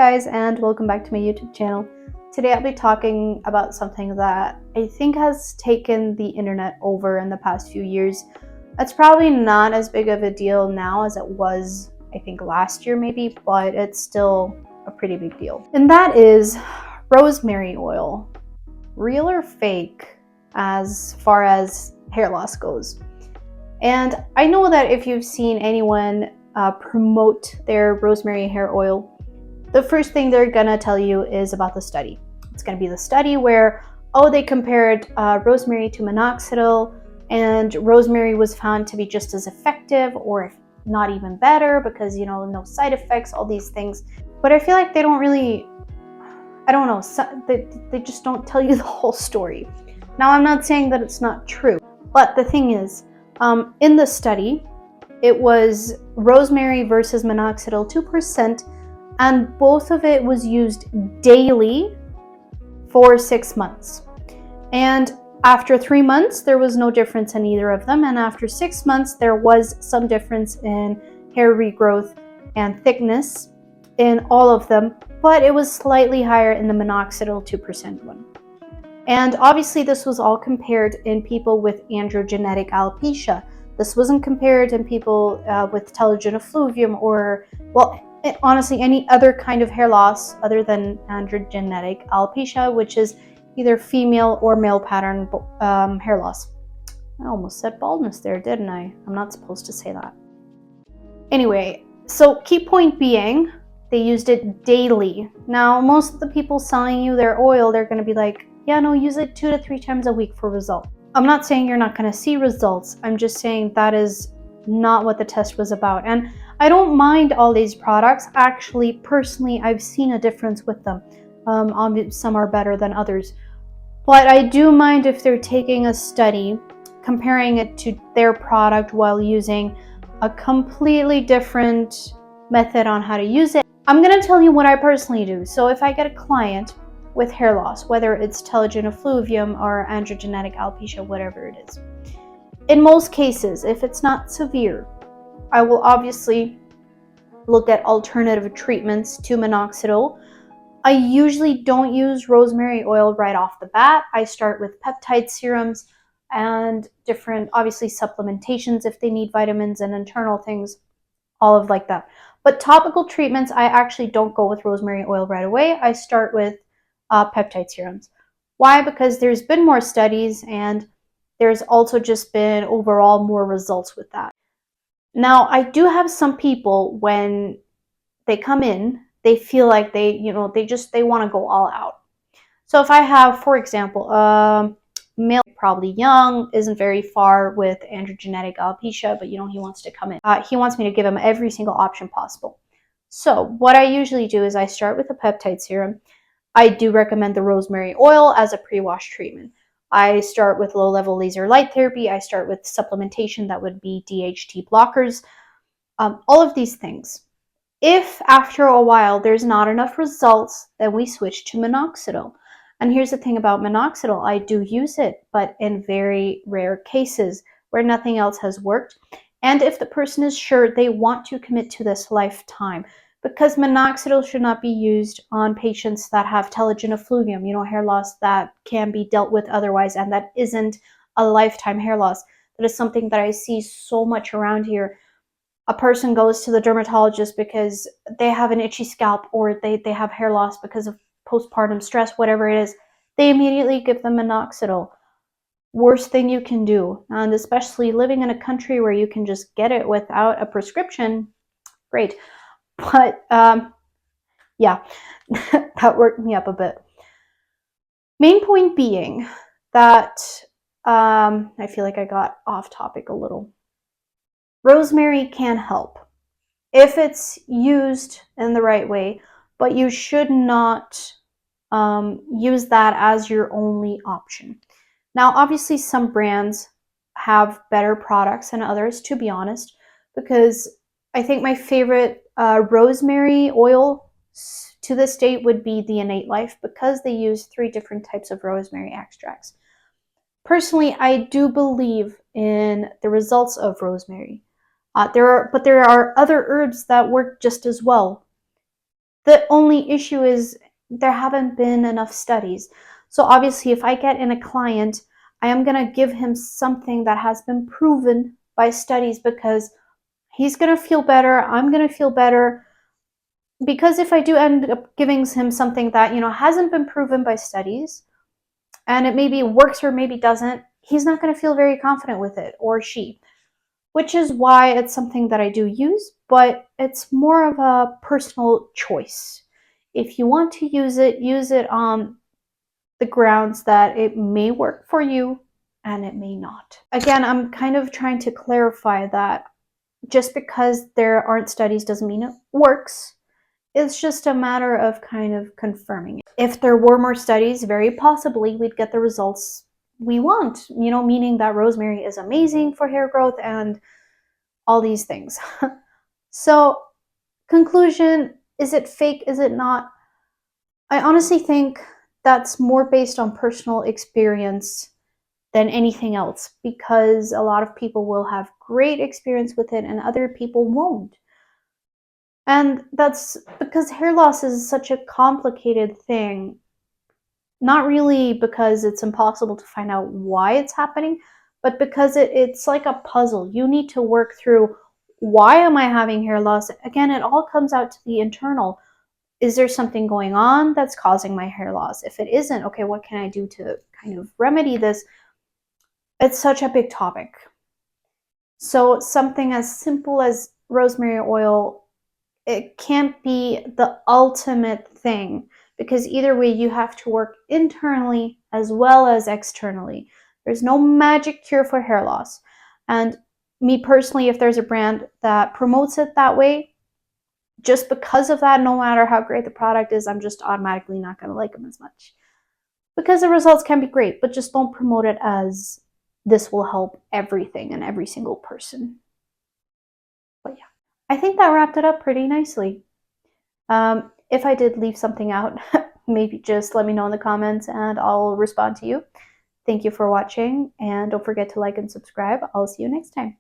guys, and welcome back to my YouTube channel. Today I'll be talking about something that I think has taken the internet over in the past few years. It's probably not as big of a deal now as it was, I think, last year maybe, but it's still a pretty big deal. And that is rosemary oil. Real or fake as far as hair loss goes. And I know that if you've seen anyone promote their rosemary hair oil, the first thing they're gonna tell you is about the study. It's gonna be the study where, they compared rosemary to minoxidil, and rosemary was found to be just as effective, or if not even better, because no side effects, all these things. But I feel like they don't really, I don't know, they just don't tell you the whole story. Now, I'm not saying that it's not true, but the thing is, in the study, it was rosemary versus minoxidil 2%, and both of it was used daily for 6 months. And after 3 months, there was no difference in either of them. And after 6 months, there was some difference in hair regrowth and thickness in all of them, but it was slightly higher in the minoxidil 2% one. And obviously this was all compared in people with androgenetic alopecia. This wasn't compared in people with telogen effluvium or, honestly, any other kind of hair loss other than androgenetic alopecia, which is either female or male pattern hair loss. I almost said baldness there, didn't I? I'm not supposed to say that. Anyway, so key point being, they used it daily. Now, most of the people selling you their oil, they're going to be like, yeah, no, use it 2 to 3 times a week for results. I'm not saying you're not going to see results. I'm just saying that is not what the test was about. And I don't mind all these products. Actually, personally, I've seen a difference with them. Some are better than others. But I do mind if they're taking a study, comparing it to their product while using a completely different method on how to use it. I'm going to tell you what I personally do. So if I get a client with hair loss, whether it's telogen effluvium or androgenetic alopecia, whatever it is, in most cases, if it's not severe, I will obviously look at alternative treatments to minoxidil. I usually don't use rosemary oil right off the bat. I start with peptide serums and different, obviously, supplementations if they need vitamins and internal things, all of like that. But topical treatments, I actually don't go with rosemary oil right away. I start with peptide serums. Why? Because there's been more studies and there's also just been overall more results with that. Now, I do have some people, when they come in, they feel like they want to go all out. So if I have, for example, male, probably young, isn't very far with androgenetic alopecia, but he wants to come in. He wants me to give him every single option possible. So what I usually do is I start with a peptide serum. I do recommend the rosemary oil as a pre-wash treatment. I start with low-level laser light therapy. I start with supplementation, that would be DHT blockers, all of these things. If after a while there's not enough results, then we switch to minoxidil. And here's the thing about minoxidil, I do use it, but in very rare cases where nothing else has worked. And if the person is sure they want to commit to this lifetime, because minoxidil should not be used on patients that have telogen effluvium, hair loss that can be dealt with otherwise, and that isn't a lifetime hair loss. That is something that I see so much around here. A person goes to the dermatologist because they have an itchy scalp, or they have hair loss because of postpartum stress, whatever it is. They immediately give them minoxidil. Worst thing you can do. And especially living in a country where you can just get it without a prescription, great. But yeah, that worked me up a bit. Main point being that I feel like I got off topic a little. Rosemary can help if it's used in the right way, but you should not use that as your only option. Now, obviously, some brands have better products than others, to be honest, because I think my favorite rosemary oil to this date would be the Innate Life, because they use 3 different types of rosemary extracts. Personally, I do believe in the results of rosemary. There are other herbs that work just as well. The only issue is there haven't been enough studies. So obviously, if I get in a client, I am going to give him something that has been proven by studies, because he's going to feel better, I'm going to feel better. Because if I do end up giving him something that, hasn't been proven by studies, and it maybe works or maybe doesn't, he's not going to feel very confident with it, or she. Which is why it's something that I do use, but it's more of a personal choice. If you want to use it on the grounds that it may work for you and it may not. Again, I'm kind of trying to clarify that just because there aren't studies doesn't mean it works. It's just a matter of kind of confirming it. If there were more studies, very possibly we'd get the results we want, meaning that rosemary is amazing for hair growth and all these things. So, conclusion, is it fake? Is it not? I honestly think that's more based on personal experience than anything else, because a lot of people will have great experience with it and other people won't. And that's because hair loss is such a complicated thing. Not really because it's impossible to find out why it's happening, but because it's like a puzzle. You need to work through, why am I having hair loss? Again, it all comes out to the internal. Is there something going on that's causing my hair loss? If it isn't, okay, what can I do to kind of remedy this? It's such a big topic. So something as simple as rosemary oil, it can't be the ultimate thing, because either way you have to work internally as well as externally. There's no magic cure for hair loss. And me personally, if there's a brand that promotes it that way, just because of that, no matter how great the product is, I'm just automatically not going to like them as much. Because the results can be great, but just don't promote it as this will help everything and every single person. But yeah, I think that wrapped it up pretty nicely. If I did leave something out, maybe just let me know in the comments and I'll respond to you. Thank you for watching, and don't forget to like and subscribe. I'll see you next time.